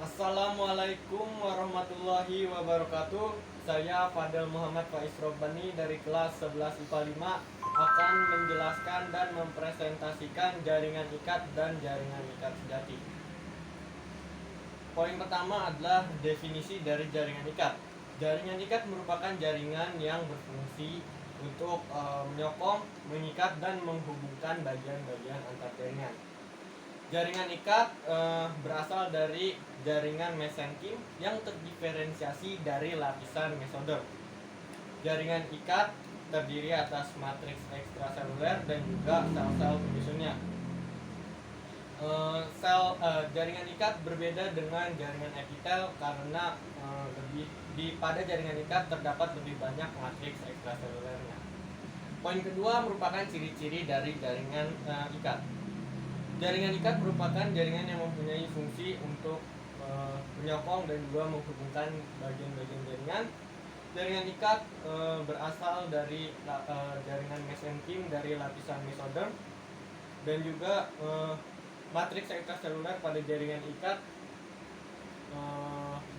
Assalamualaikum warahmatullahi wabarakatuh. Saya Fadel Muhammad Faiz Robbani dari kelas 11 IPA 5 akan menjelaskan dan mempresentasikan jaringan ikat dan jaringan ikat sejati. Poin pertama adalah definisi dari jaringan ikat. Jaringan ikat merupakan jaringan yang berfungsi untuk menyokong, mengikat, dan menghubungkan bagian-bagian antar jaringan. Jaringan ikat berasal dari jaringan mesenkim yang terdiferensiasi dari lapisan mesoderm. Jaringan ikat terdiri atas matriks ekstraseluler dan juga sel-sel penyusunnya. Jaringan ikat berbeda dengan jaringan epitel karena pada jaringan ikat terdapat lebih banyak matriks ekstraselulernya. Poin kedua merupakan ciri-ciri dari jaringan ikat. Jaringan ikat merupakan jaringan yang mempunyai fungsi untuk menyokong dan juga menghubungkan bagian-bagian jaringan. Jaringan ikat berasal dari jaringan mesenkim dari lapisan mesoderm, dan juga matriks ekstraseluler pada jaringan ikat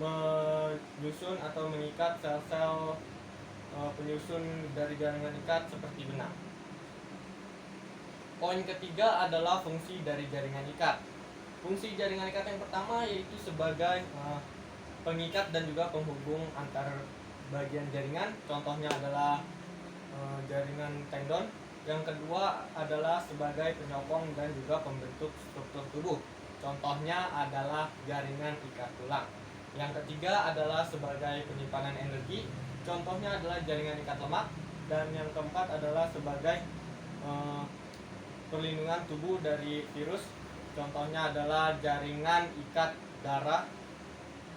menyusun atau mengikat sel-sel penyusun dari jaringan ikat seperti benang. Poin ketiga adalah fungsi dari jaringan ikat. Fungsi jaringan ikat yang pertama yaitu sebagai pengikat dan juga penghubung antar bagian jaringan. Contohnya adalah jaringan tendon. Yang kedua adalah sebagai penyokong dan juga pembentuk struktur tubuh. Contohnya adalah jaringan ikat tulang. Yang ketiga adalah sebagai penyimpanan energi. Contohnya adalah jaringan ikat lemak. Dan yang keempat adalah sebagai perlindungan tubuh dari virus. Contohnya adalah jaringan ikat darah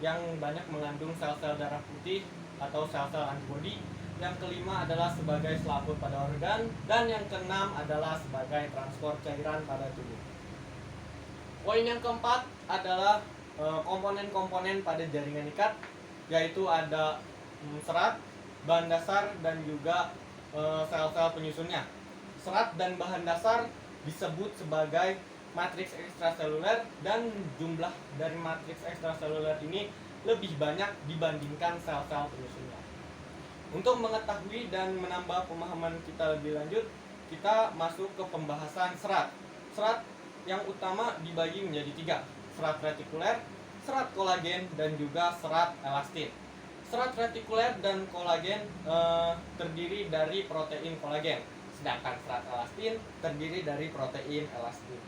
yang banyak mengandung sel-sel darah putih atau sel-sel antibodi. Yang kelima adalah sebagai selaput pada organ, dan yang keenam adalah sebagai transport cairan pada tubuh. Poin yang keempat adalah komponen-komponen pada jaringan ikat, yaitu ada serat, bahan dasar, dan juga sel-sel penyusunnya. Serat dan bahan dasar disebut sebagai matriks ekstraseluler, dan jumlah dari matriks ekstraseluler ini lebih banyak dibandingkan sel-sel penyusunnya. Untuk mengetahui dan menambah pemahaman kita lebih lanjut, kita masuk ke pembahasan serat. Serat yang utama dibagi menjadi 3: serat retikuler, serat kolagen, dan juga serat elastin. Serat retikuler dan kolagen terdiri dari protein kolagen, sedangkan serat elastin terdiri dari protein elastin.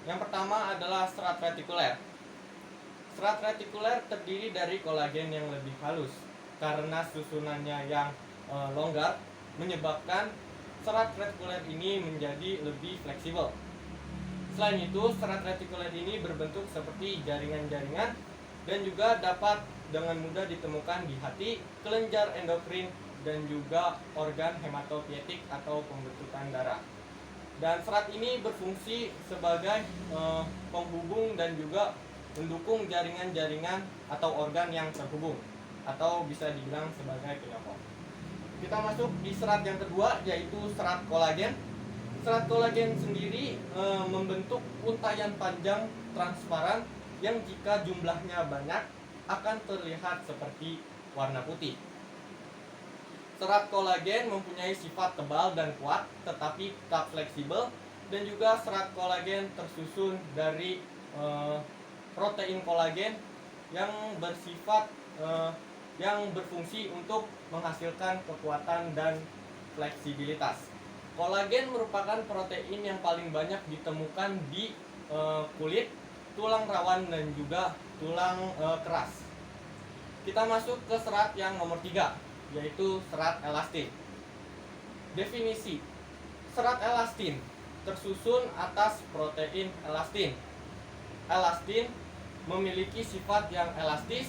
Yang pertama adalah serat retikuler. Serat retikuler terdiri dari kolagen yang lebih halus karena susunannya yang longgar, menyebabkan serat retikuler ini menjadi lebih fleksibel. Selain itu, serat retikuler ini berbentuk seperti jaringan-jaringan dan juga dapat dengan mudah ditemukan di hati, kelenjar endokrin, dan juga organ hematopoietik atau pembentukan darah. Dan serat ini berfungsi sebagai penghubung dan juga mendukung jaringan-jaringan atau organ yang terhubung, atau bisa dibilang sebagai penyokong. Kita masuk di serat yang kedua, yaitu serat kolagen. Serat kolagen sendiri membentuk untayan panjang transparan yang jika jumlahnya banyak akan terlihat seperti warna putih. Serat kolagen mempunyai sifat tebal dan kuat tetapi tetap fleksibel, dan juga serat kolagen tersusun dari protein kolagen yang bersifat yang berfungsi untuk menghasilkan kekuatan dan fleksibilitas. Kolagen merupakan protein yang paling banyak ditemukan di kulit, tulang rawan, dan juga tulang keras. Kita masuk ke serat yang nomor 3, yaitu serat elastin. Definisi: serat elastin tersusun atas protein elastin. Elastin memiliki sifat yang elastis,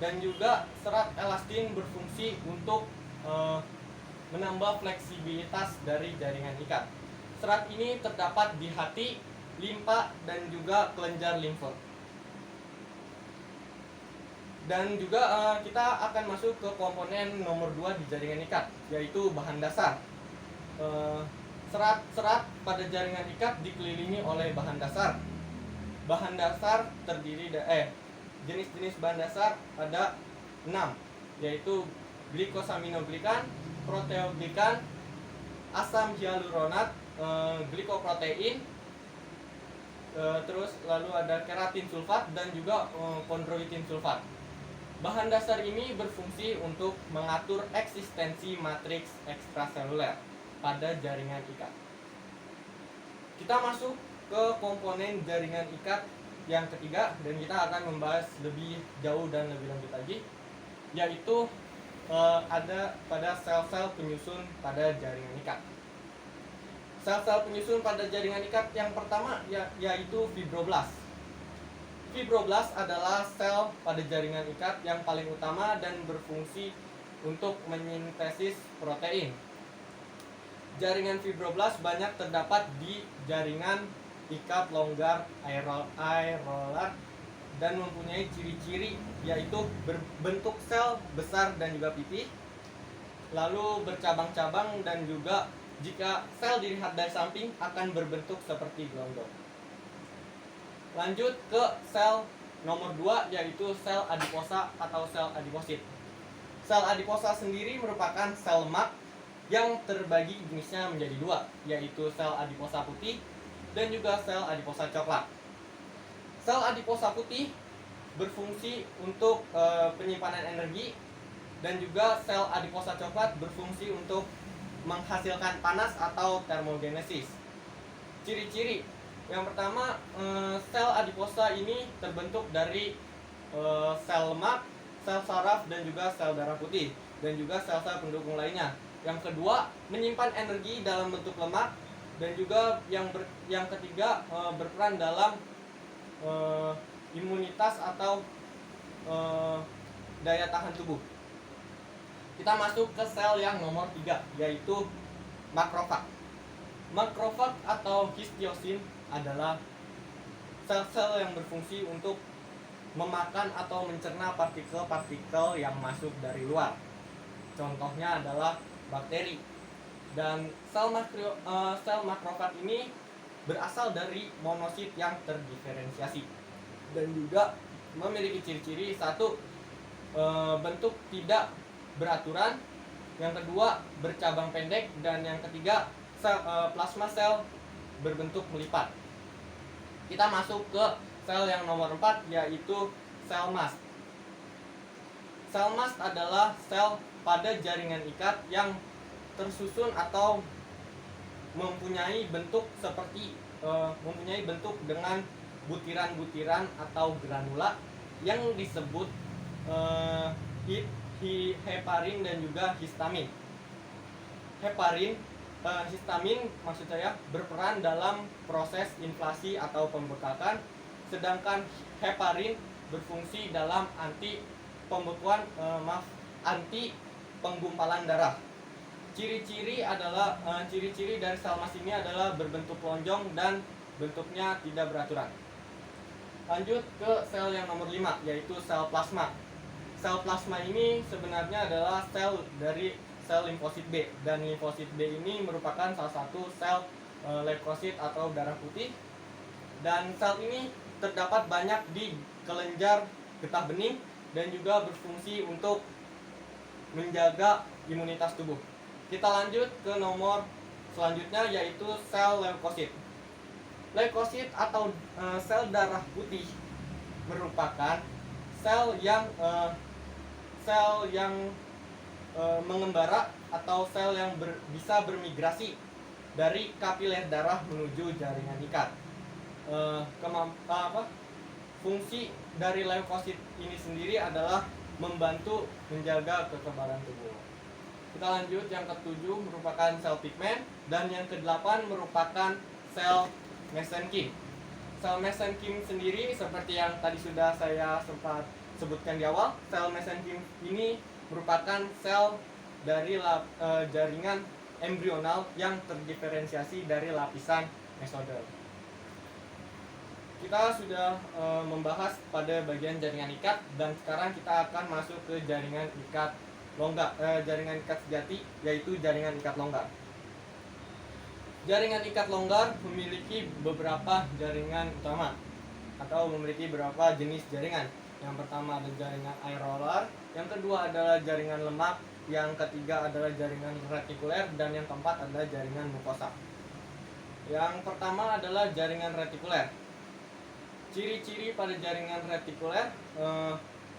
dan juga serat elastin berfungsi untuk menambah fleksibilitas dari jaringan ikat. Serat ini terdapat di hati, limpa, dan juga kelenjar limfe. Dan juga kita akan masuk ke komponen nomor 2 di jaringan ikat, yaitu bahan dasar. Serat-serat pada jaringan ikat dikelilingi oleh bahan dasar. Bahan dasar jenis-jenis bahan dasar ada 6, yaitu glikosaminoglikan, proteoglikan, asam hyaluronat, glikoprotein, terus lalu ada keratin sulfat dan juga kondroitin sulfat. Bahan dasar ini berfungsi untuk mengatur eksistensi matriks ekstraseluler pada jaringan ikat. Kita masuk ke komponen jaringan ikat yang ketiga, dan kita akan membahas lebih jauh dan lebih lanjut lagi, yaitu ada pada sel-sel penyusun pada jaringan ikat. Sel-sel penyusun pada jaringan ikat yang pertama yaitu fibroblast. Fibroblast adalah sel pada jaringan ikat yang paling utama dan berfungsi untuk menyintesis protein. Jaringan fibroblast banyak terdapat di jaringan ikat longgar aerolar dan mempunyai ciri-ciri yaitu berbentuk sel besar dan juga pipih, lalu bercabang-cabang, dan juga jika sel dilihat dari samping akan berbentuk seperti gelondong. Lanjut ke sel nomor 2, yaitu sel adiposa atau sel adiposit. Sel adiposa sendiri merupakan sel mak yang terbagi jenisnya menjadi 2, yaitu sel adiposa putih dan juga sel adiposa coklat. Sel adiposa putih berfungsi untuk penyimpanan energi, dan juga sel adiposa coklat berfungsi untuk menghasilkan panas atau termogenesis. Ciri-ciri yang pertama, sel adiposa ini terbentuk dari sel lemak, sel saraf, dan juga sel darah putih, dan juga sel-sel pendukung lainnya. Yang kedua, menyimpan energi dalam bentuk lemak, dan juga yang ketiga, berperan dalam imunitas atau daya tahan tubuh. Kita masuk ke sel yang nomor 3, yaitu makrofag. Makrofag atau histiosin adalah sel-sel yang berfungsi untuk memakan atau mencerna partikel-partikel yang masuk dari luar. Contohnya adalah bakteri. Dan sel makrofag ini berasal dari monosit yang terdiferensiasi, dan juga memiliki ciri-ciri: satu, bentuk tidak beraturan, yang kedua bercabang pendek, dan yang ketiga plasma sel berbentuk melipat. Kita masuk ke sel yang nomor 4, yaitu sel mast. Sel mast adalah sel pada jaringan ikat yang tersusun atau mempunyai bentuk dengan butiran-butiran atau granula yang disebut heparin dan juga histamin. Histamin maksud saya berperan dalam proses inflasi atau pembekakan, sedangkan heparin berfungsi dalam anti penggumpalan darah. Ciri-ciri dari sel mast ini adalah berbentuk lonjong dan bentuknya tidak beraturan. Lanjut ke sel yang nomor 5, yaitu sel plasma. Sel plasma ini sebenarnya adalah sel dari sel limfosit B, dan limfosit B ini merupakan salah satu sel leukosit atau darah putih, dan sel ini terdapat banyak di kelenjar getah bening dan juga berfungsi untuk menjaga imunitas tubuh. Kita lanjut ke nomor selanjutnya, yaitu sel leukosit. Leukosit atau sel darah putih merupakan sel yang mengembara atau sel yang bisa bermigrasi dari kapiler darah menuju jaringan ikat. Fungsi dari leukosit ini sendiri adalah membantu menjaga kekebalan tubuh. Kita lanjut, yang ke-7 merupakan sel pigmen, dan yang ke-8 merupakan sel mesenkim. Sel mesenkim sendiri seperti yang tadi sudah saya sempat sebutkan di awal, sel mesenkim ini merupakan sel dari jaringan embrional yang terdiferensiasi dari lapisan mesodel. Kita sudah membahas pada bagian jaringan ikat, dan sekarang kita akan masuk ke jaringan ikat longgar, jaringan ikat sejati, yaitu jaringan ikat longgar. Jaringan ikat longgar memiliki beberapa jaringan utama. atau memiliki beberapa jenis jaringan. Yang pertama ada jaringan air roller, yang kedua adalah jaringan lemak, yang ketiga adalah jaringan retikuler, dan yang keempat adalah jaringan mukosa. Yang pertama adalah jaringan retikuler. Ciri-ciri pada jaringan retikuler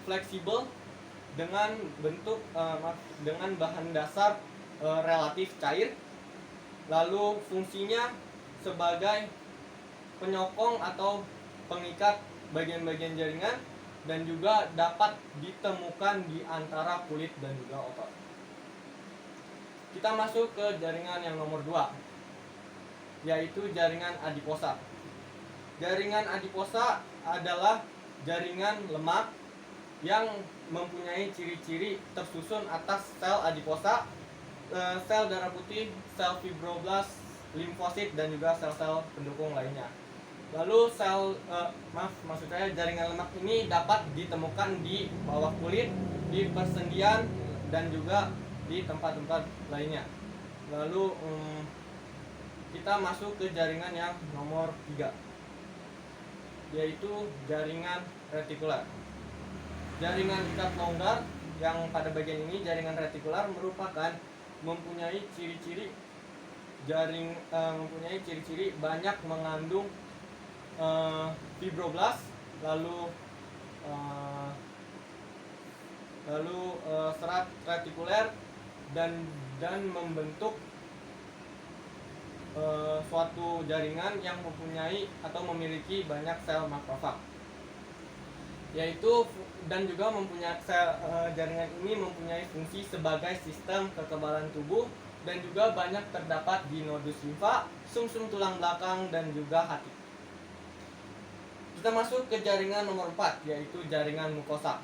fleksibel dengan bentuk dengan bahan dasar relatif cair, lalu fungsinya sebagai penyokong atau pengikat bagian-bagian jaringan, dan juga dapat ditemukan di antara kulit dan juga otot. Kita masuk ke jaringan yang nomor 2, yaitu jaringan adiposa. Jaringan adiposa adalah jaringan lemak yang mempunyai ciri-ciri tersusun atas sel adiposa, sel darah putih, sel fibroblast, limfosit, dan juga sel-sel pendukung lainnya. Lalu maksud saya jaringan lemak ini dapat ditemukan di bawah kulit, di persendian, dan juga di tempat-tempat lainnya. Lalu kita masuk ke jaringan yang nomor 3, yaitu jaringan retikular. Jaringan ikat longgar yang pada bagian ini, jaringan retikular, merupakan mempunyai ciri-ciri banyak mengandung fibroblast, lalu serat retikuler, dan membentuk suatu jaringan yang mempunyai atau memiliki banyak sel makrofag, dan juga jaringan ini mempunyai fungsi sebagai sistem kekebalan tubuh, dan juga banyak terdapat di nodus limfa, sumsum tulang belakang, dan juga hati. Kita masuk ke jaringan nomor 4, yaitu jaringan mukosa.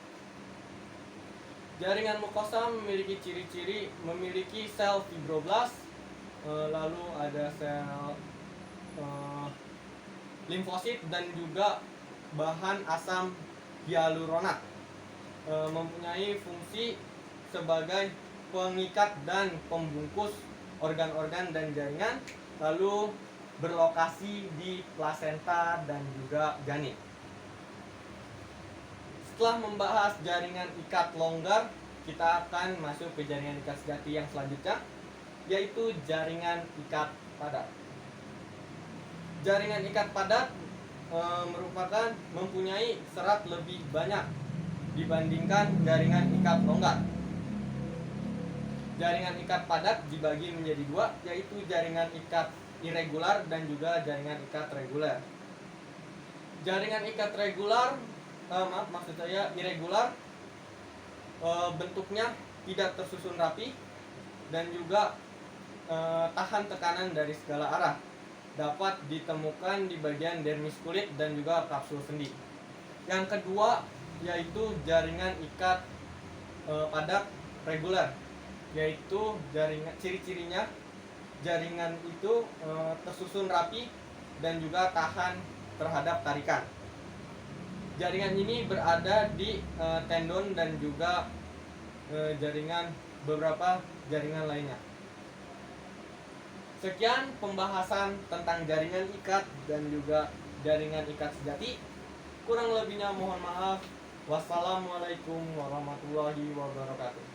Jaringan mukosa memiliki ciri-ciri memiliki sel fibroblast, lalu ada sel limfosit, dan juga bahan asam hyaluronat. Mempunyai fungsi sebagai pengikat dan pembungkus organ-organ dan jaringan, lalu berlokasi di plasenta dan juga janin. Setelah membahas jaringan ikat longgar, kita akan masuk ke jaringan ikat sejati yang selanjutnya, yaitu jaringan ikat padat. Jaringan ikat padat merupakan mempunyai serat lebih banyak dibandingkan jaringan ikat longgar. Jaringan ikat padat dibagi menjadi 2, yaitu jaringan ikat irregular dan juga jaringan ikat reguler. Jaringan ikat irregular bentuknya tidak tersusun rapi dan juga tahan tekanan dari segala arah. Dapat ditemukan di bagian dermis kulit dan juga kapsul sendi. Yang kedua yaitu jaringan ikat padat reguler, yaitu ciri-cirinya jaringan itu tersusun rapi dan juga tahan terhadap tarikan. Jaringan ini berada di tendon dan juga beberapa jaringan lainnya. Sekian pembahasan tentang jaringan ikat dan juga jaringan ikat sejati. Kurang lebihnya mohon maaf. Wassalamualaikum warahmatullahi wabarakatuh.